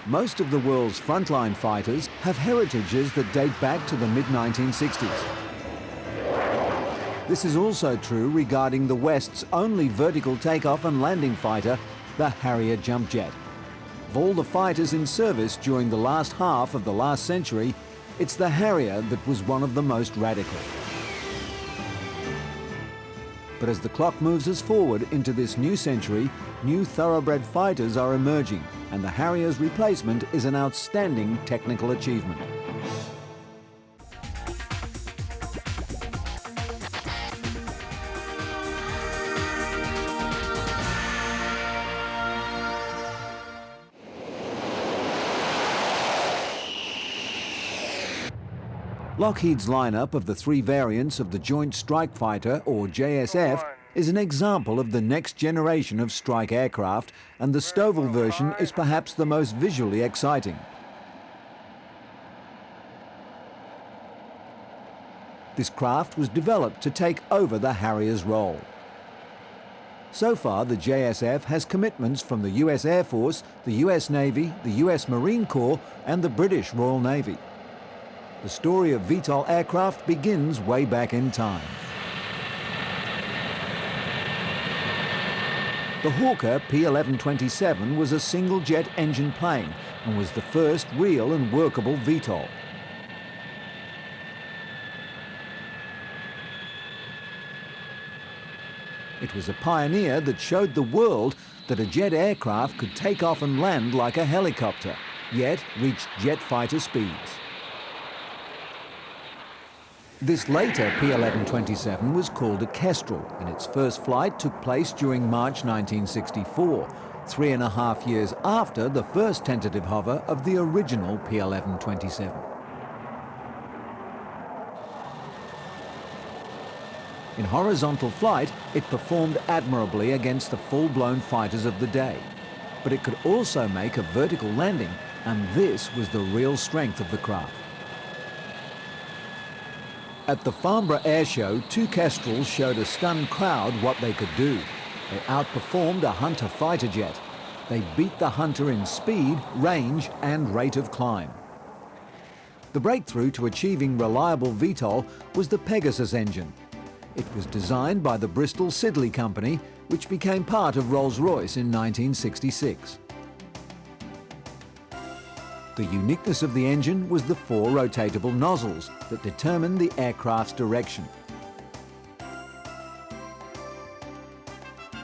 Most of the world's frontline fighters have heritages that date back to the mid-1960s. This is also true regarding the West's only vertical takeoff and landing fighter, the Harrier Jump Jet. Of all the fighters in service during the last half of the last century, it's the Harrier that was one of the most radical. But as the clock moves us forward into this new century, new thoroughbred fighters are emerging, and the Harrier's replacement is an outstanding technical achievement. Lockheed's lineup of the three variants of the Joint Strike Fighter, or JSF, is an example of the next generation of strike aircraft, and the Stovall version is perhaps the most visually exciting. This craft was developed to take over the Harrier's role. So far, the JSF has commitments from the US Air Force, the US Navy, the US Marine Corps, and the British Royal Navy. The story of V.T.O.L aircraft begins way back in time. The Hawker P-1127 was a single-jet engine plane and was the first real and workable V.T.O.L. It was a pioneer that showed the world that a jet aircraft could take off and land like a helicopter, yet reach jet fighter speeds. This later P-1127 was called a Kestrel, and its first flight took place during March 1964, 3.5 years after the first tentative hover of the original P-1127. In horizontal flight, it performed admirably against the full-blown fighters of the day. But it could also make a vertical landing, and this was the real strength of the craft. At the Farnborough Air Show, two Kestrels showed a stunned crowd what they could do. They outperformed a Hunter fighter jet. They beat the Hunter in speed, range, and rate of climb. The breakthrough to achieving reliable V.T.O.L was the Pegasus engine. It was designed by the Bristol Siddeley Company, which became part of Rolls-Royce in 1966. The uniqueness of the engine was the 4 rotatable nozzles that determined the aircraft's direction.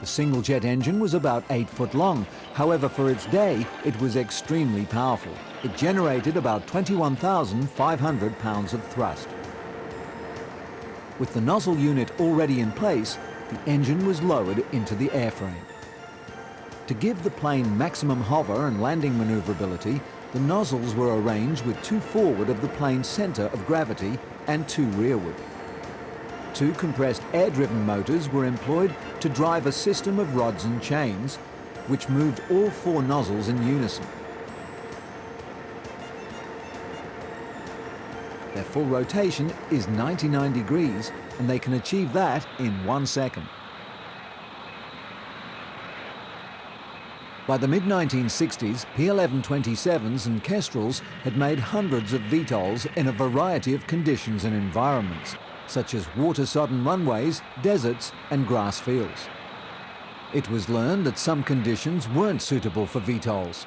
The single-jet engine was about 8 foot long. However, for its day, it was extremely powerful. It generated about 21,500 pounds of thrust. With the nozzle unit already in place, the engine was lowered into the airframe. To give the plane maximum hover and landing maneuverability, the nozzles were arranged with 2 forward of the plane's center of gravity and 2 rearward. 2 compressed air-driven motors were employed to drive a system of rods and chains, which moved all 4 nozzles in unison. Their full rotation is 99 degrees, and they can achieve that in 1 second. By the mid-1960s, P-1127s and Kestrels had made hundreds of V.T.O.Ls in a variety of conditions and environments, such as water-sodden runways, deserts, and grass fields. It was learned that some conditions weren't suitable for V.T.O.Ls.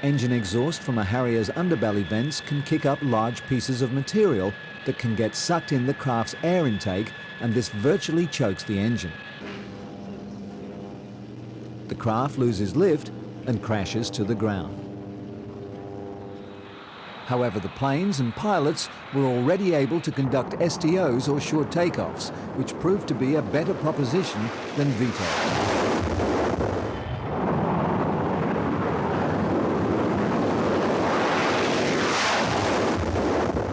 Engine exhaust from a Harrier's underbelly vents can kick up large pieces of material that can get sucked in the craft's air intake, and this virtually chokes the engine. The craft loses lift and crashes to the ground. However, the planes and pilots were already able to conduct STOs or short takeoffs, which proved to be a better proposition than V.T.O.L.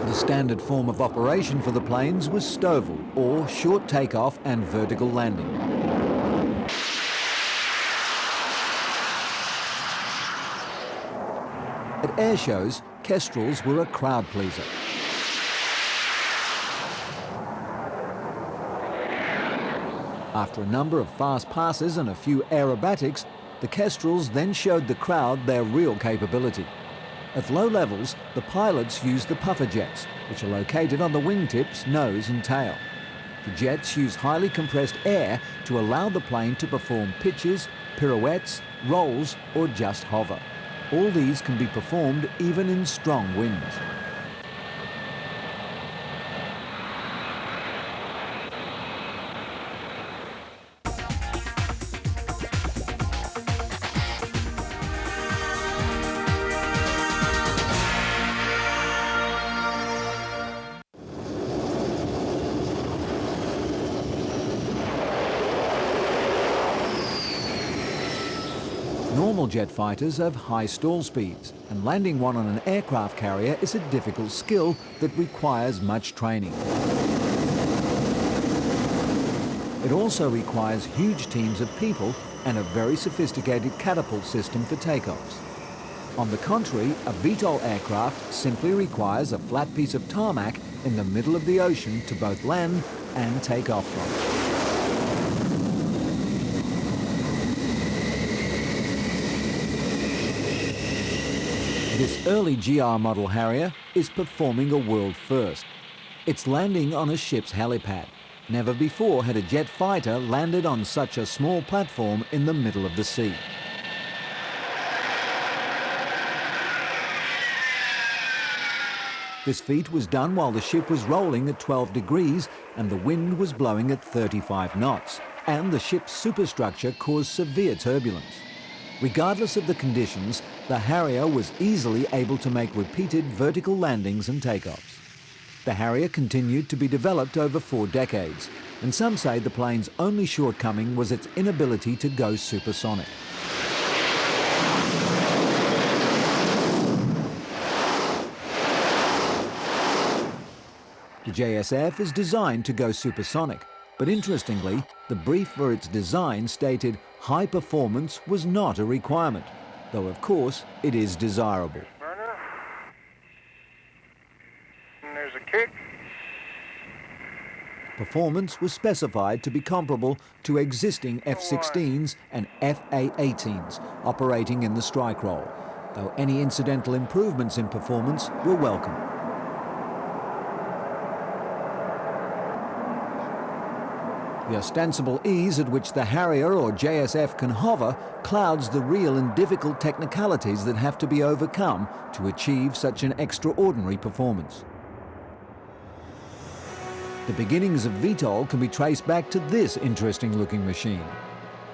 The standard form of operation for the planes was Stovall, or short takeoff and vertical landing. At air shows, Kestrels were a crowd pleaser. After a number of fast passes and a few aerobatics, The Kestrels then showed the crowd their real capability. At low levels, the pilots used the puffer jets, which are located on the wingtips, nose and tail. The jets use highly compressed air to allow the plane to perform pitches, pirouettes, rolls or just hover. All these can be performed even in strong winds. Normal jet fighters have high stall speeds, and landing one on an aircraft carrier is a difficult skill that requires much training. It also requires huge teams of people and a very sophisticated catapult system for takeoffs. On the contrary, a V.T.O.L aircraft simply requires a flat piece of tarmac in the middle of the ocean to both land and take off from. This early GR model Harrier is performing a world first. It's landing on a ship's helipad. Never before had a jet fighter landed on such a small platform in the middle of the sea. This feat was done while the ship was rolling at 12 degrees and the wind was blowing at 35 knots, and the ship's superstructure caused severe turbulence. Regardless of the conditions, the Harrier was easily able to make repeated vertical landings and takeoffs. The Harrier continued to be developed over 4 decades, and some say the plane's only shortcoming was its inability to go supersonic. The JSF is designed to go supersonic, but interestingly, the brief for its design stated high performance was not a requirement, though of course it is desirable. And there's a kick. Performance was specified to be comparable to existing F-16s and FA-18s operating in the strike role, though any incidental improvements in performance were welcome. The ostensible ease at which the Harrier or JSF can hover clouds the real and difficult technicalities that have to be overcome to achieve such an extraordinary performance. The beginnings of V.T.O.L can be traced back to this interesting-looking machine.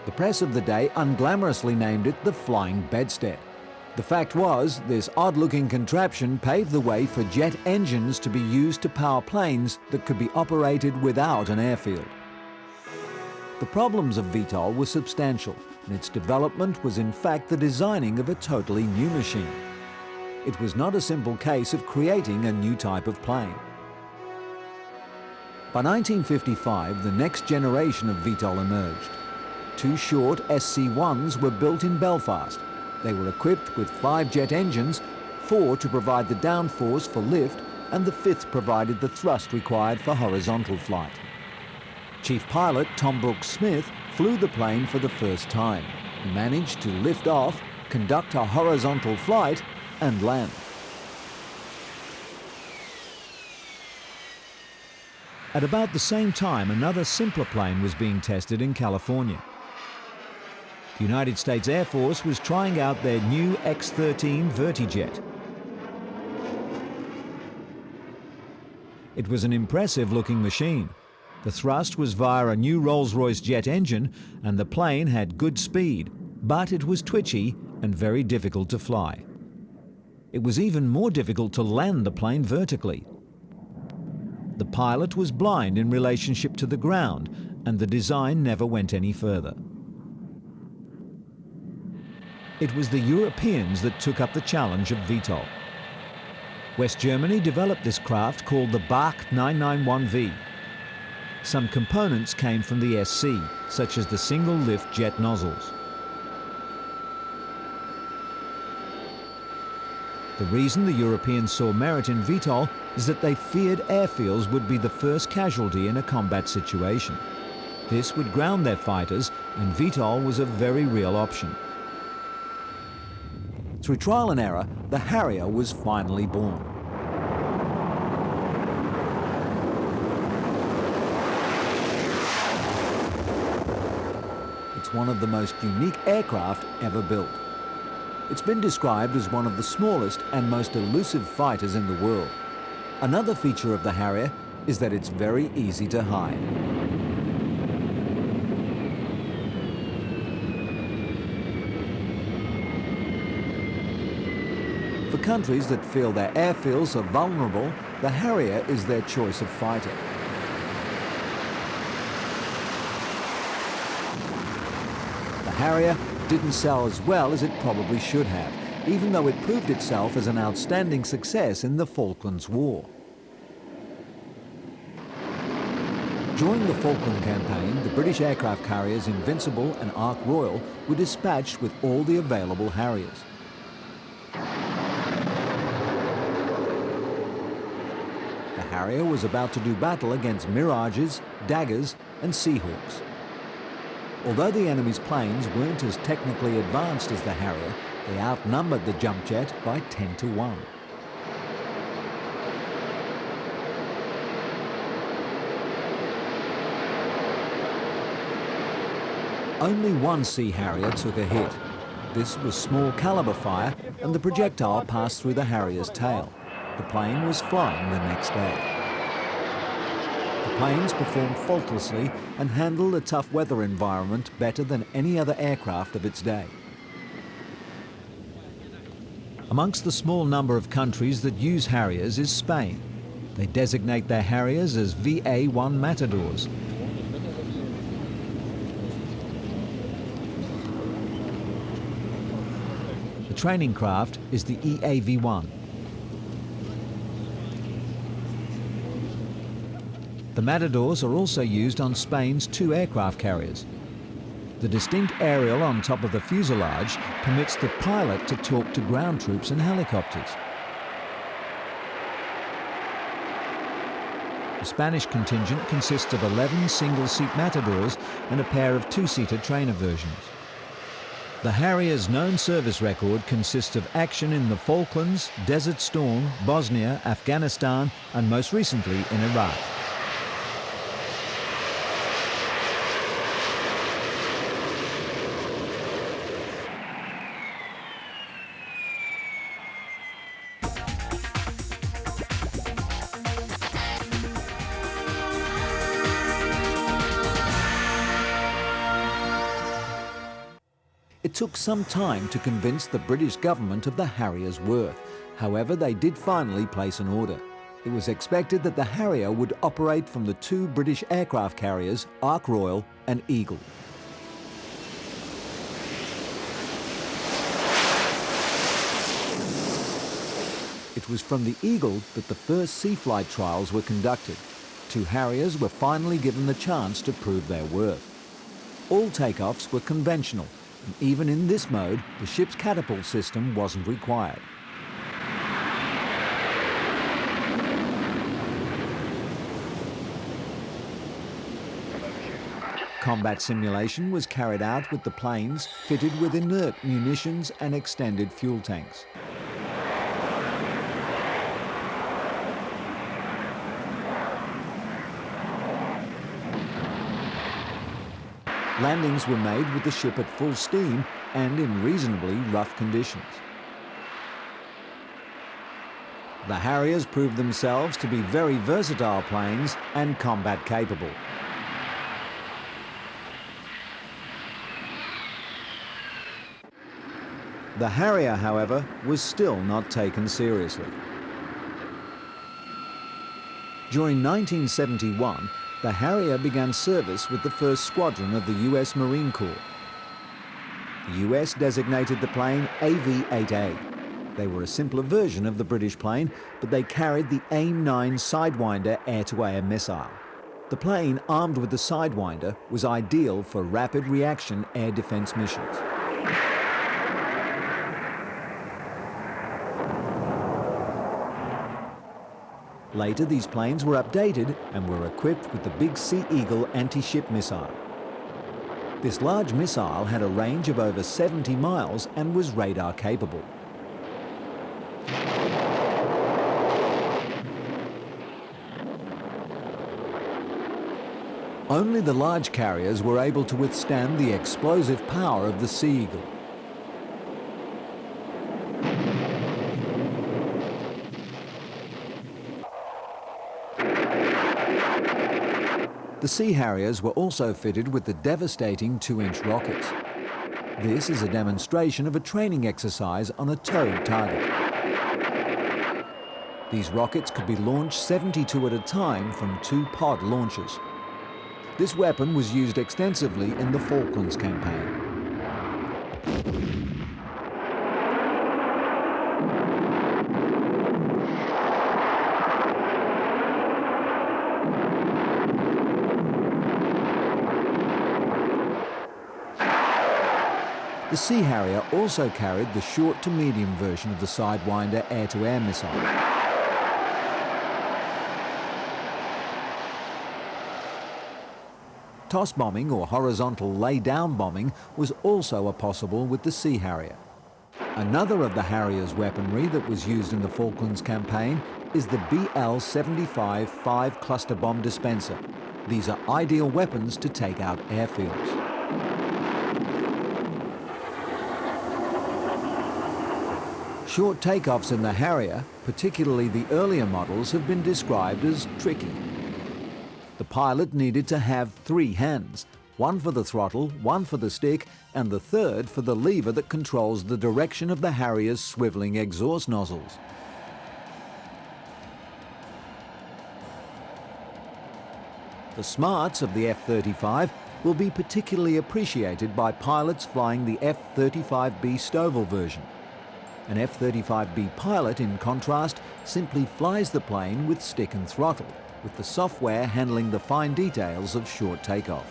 The press of the day unglamorously named it the Flying Bedstead. The fact was, this odd-looking contraption paved the way for jet engines to be used to power planes that could be operated without an airfield. The problems of V.T.O.L were substantial, and its development was in fact the designing of a totally new machine. It was not a simple case of creating a new type of plane. By 1955, the next generation of V.T.O.L emerged. 2 short SC-1s were built in Belfast. They were equipped with 5 jet engines, 4 to provide the downforce for lift, and the 5th provided the thrust required for horizontal flight. Chief pilot Tom Brooks-Smith flew the plane for the first time. He managed to lift off, conduct a horizontal flight, and land. At about the same time, another simpler plane was being tested in California. The United States Air Force was trying out their new X-13 Vertijet. It was an impressive-looking machine. The thrust was via a new Rolls-Royce jet engine, and the plane had good speed, but it was twitchy and very difficult to fly. It was even more difficult to land the plane vertically. The pilot was blind in relationship to the ground, and the design never went any further. It was the Europeans that took up the challenge of V.T.O.L. West Germany developed this craft called the Bach 991V. Some components came from the SC, such as the single-lift jet nozzles. The reason the Europeans saw merit in V.T.O.L is that they feared airfields would be the first casualty in a combat situation. This would ground their fighters, and V.T.O.L was a very real option. Through trial and error, the Harrier was finally born. It's one of the most unique aircraft ever built. It's been described as one of the smallest and most elusive fighters in the world. Another feature of the Harrier is that it's very easy to hide. For countries that feel their airfields are vulnerable, the Harrier is their choice of fighter. The Harrier didn't sell as well as it probably should have, even though it proved itself as an outstanding success in the Falklands War. During the Falkland campaign, the British aircraft carriers Invincible and Ark Royal were dispatched with all the available Harriers. The Harrier was about to do battle against Mirages, Daggers and Seahawks. Although the enemy's planes weren't as technically advanced as the Harrier, they outnumbered the Jump Jet by 10 to 1. Only one Sea Harrier took a hit. This was small caliber fire, and the projectile passed through the Harrier's tail. The plane was flying the next day. The planes performed faultlessly and handled a tough weather environment better than any other aircraft of its day. Amongst the small number of countries that use Harriers is Spain. They designate their Harriers as VA-1 Matadors. The training craft is the EAV-1. The Matadors are also used on Spain's 2 aircraft carriers. The distinct aerial on top of the fuselage permits the pilot to talk to ground troops and helicopters. The Spanish contingent consists of 11 single-seat Matadors and a pair of 2-seater trainer versions. The Harrier's known service record consists of action in the Falklands, Desert Storm, Bosnia, Afghanistan, and most recently in Iraq. It took some time to convince the British government of the Harrier's worth. However, they did finally place an order. It was expected that the Harrier would operate from the 2 British aircraft carriers, Ark Royal and Eagle. It was from the Eagle that the first sea flight trials were conducted. 2 Harriers were finally given the chance to prove their worth. All takeoffs were conventional, and even in this mode, the ship's catapult system wasn't required. Combat simulation was carried out with the planes fitted with inert munitions and extended fuel tanks. Landings were made with the ship at full steam and in reasonably rough conditions. The Harriers proved themselves to be very versatile planes and combat capable. The Harrier, however, was still not taken seriously. During 1971, the Harrier began service with the 1st Squadron of the US Marine Corps. The US designated the plane AV-8A. They were a simpler version of the British plane, but they carried the AIM-9 Sidewinder air-to-air missile. The plane, armed with the Sidewinder, was ideal for rapid reaction air defense missions. Later, these planes were updated and were equipped with the big Sea Eagle anti-ship missile. This large missile had a range of over 70 miles and was radar capable. Only the large carriers were able to withstand the explosive power of the Sea Eagle. The Sea Harriers were also fitted with the devastating 2-inch rockets. This is a demonstration of a training exercise on a towed target. These rockets could be launched 72 at a time from 2 pod launchers. This weapon was used extensively in the Falklands campaign. The Sea Harrier also carried the short to medium version of the Sidewinder air-to-air missile. Toss bombing or horizontal lay-down bombing was also possible with the Sea Harrier. Another of the Harrier's weaponry that was used in the Falklands campaign is the BL-75 5-cluster bomb dispenser. These are ideal weapons to take out airfields. Short takeoffs in the Harrier, particularly the earlier models, have been described as tricky. The pilot needed to have 3 hands, one for the throttle, one for the stick, and the third for the lever that controls the direction of the Harrier's swiveling exhaust nozzles. The smarts of the F-35 will be particularly appreciated by pilots flying the F-35B Stovall version. An F-35B pilot, in contrast, simply flies the plane with stick and throttle, with the software handling the fine details of short takeoff.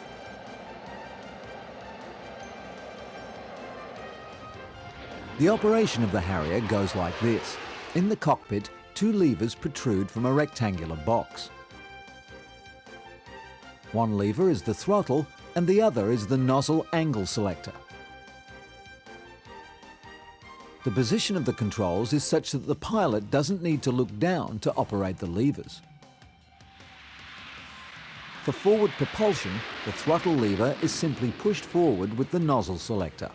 The operation of the Harrier goes like this. In the cockpit, 2 levers protrude from a rectangular box. One lever is the throttle and the other is the nozzle angle selector. The position of the controls is such that the pilot doesn't need to look down to operate the levers. For forward propulsion, the throttle lever is simply pushed forward with the nozzle selector.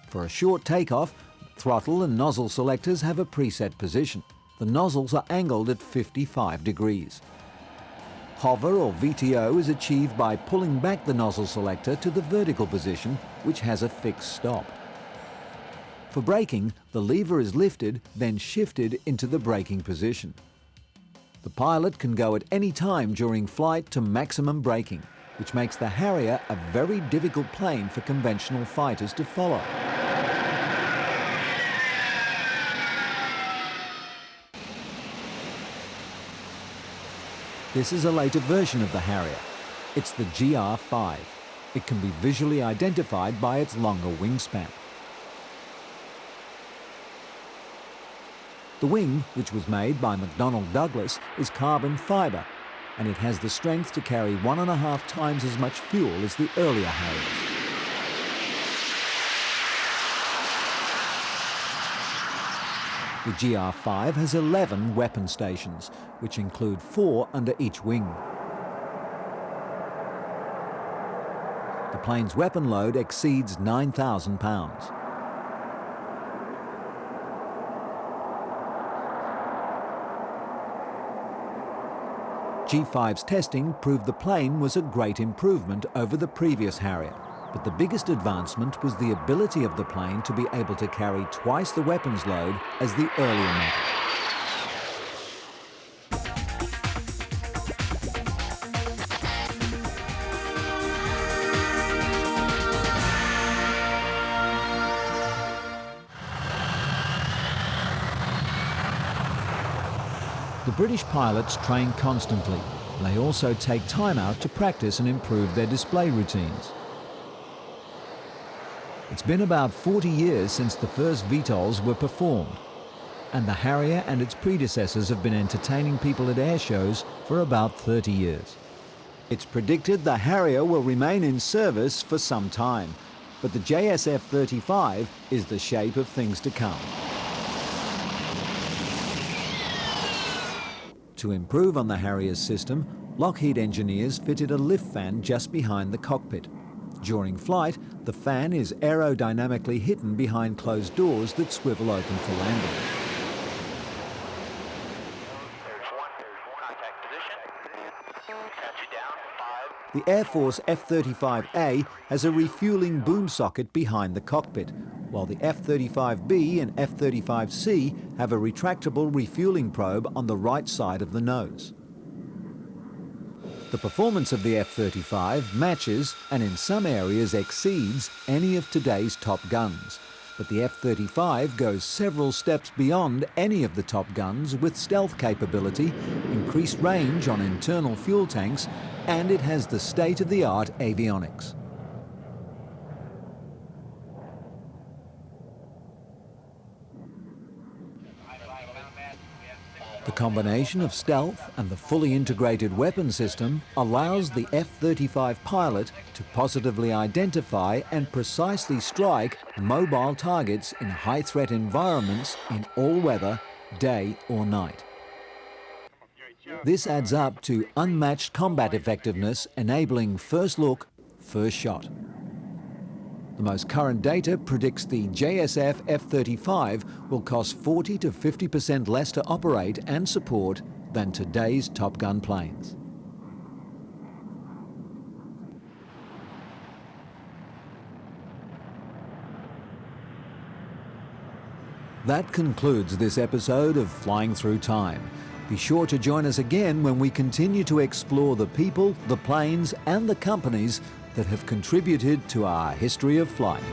For a short takeoff, throttle and nozzle selectors have a preset position. The nozzles are angled at 55 degrees. Hover or V.T.O. is achieved by pulling back the nozzle selector to the vertical position, which has a fixed stop. For braking, the lever is lifted, then shifted into the braking position. The pilot can go at any time during flight to maximum braking, which makes the Harrier a very difficult plane for conventional fighters to follow. This is a later version of the Harrier. It's the GR5. It can be visually identified by its longer wingspan. The wing, which was made by McDonnell Douglas, is carbon fibre, and it has the strength to carry 1.5 times as much fuel as the earlier Harriers. The GR5 has 11 weapon stations, which include 4 under each wing. The plane's weapon load exceeds 9,000 pounds. G5's testing proved the plane was a great improvement over the previous Harrier, but the biggest advancement was the ability of the plane to be able to carry twice the weapons load as the earlier model. The British pilots train constantly, and they also take time out to practice and improve their display routines. It's been about 40 years since the first V.T.O.Ls were performed, and the Harrier and its predecessors have been entertaining people at air shows for about 30 years. It's predicted the Harrier will remain in service for some time, but the JSF-35 is the shape of things to come. To improve on the Harrier's system, Lockheed engineers fitted a lift fan just behind the cockpit. During flight, the fan is aerodynamically hidden behind closed doors that swivel open for landing. The Air Force F-35A has a refueling boom socket behind the cockpit, while the F-35B and F-35C have a retractable refueling probe on the right side of the nose. The performance of the F-35 matches, and in some areas exceeds, any of today's top guns. But the F-35 goes several steps beyond any of the top guns with stealth capability, increased range on internal fuel tanks, and it has the state-of-the-art avionics. The combination of stealth and the fully integrated weapon system allows the F-35 pilot to positively identify and precisely strike mobile targets in high-threat environments in all weather, day or night. This adds up to unmatched combat effectiveness, enabling first look, first shot. The most current data predicts the JSF F-35 will cost 40 to 50% less to operate and support than today's Top Gun planes. That concludes this episode of Flying Through Time. Be sure to join us again when we continue to explore the people, the planes, and the companies that have contributed to our history of flight.